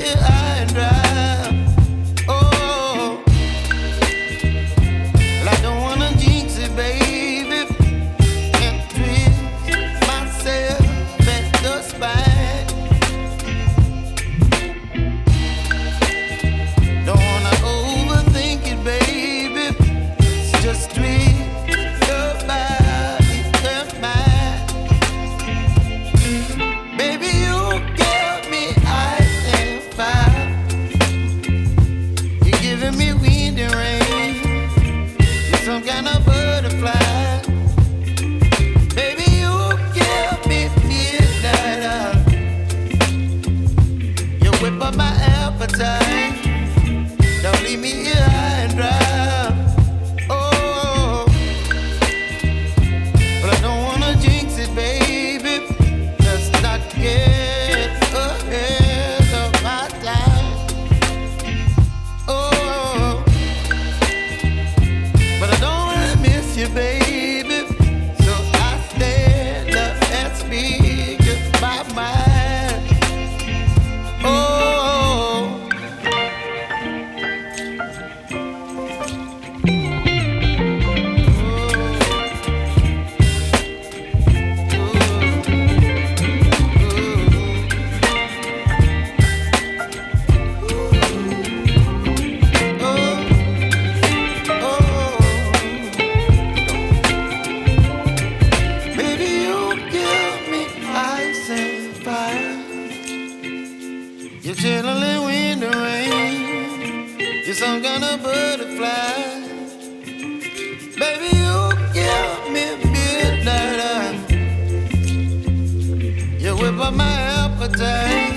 here high and dry. Oh, well, I don't wanna jinx it, baby, and twist myself at the spine. Don't wanna overthink it, baby. It's just twist your body and mine. Baby, you give me ice and fire. You're giving me wind and rain. You're some kind of butterfly. Baby, you give me midnight. You whip up my appetite. Don't leave me here high and dry. Oh, but I don't wanna jinx it, baby. Let's not get ahead of my time. Oh, but I don't wanna miss you, baby. So I stand up and speak my mind. Oh. Baby, you give me ice and fire. You're chilling wind and rain. You're some kind of butterfly. Baby, you give me midnight. You whip up my appetite.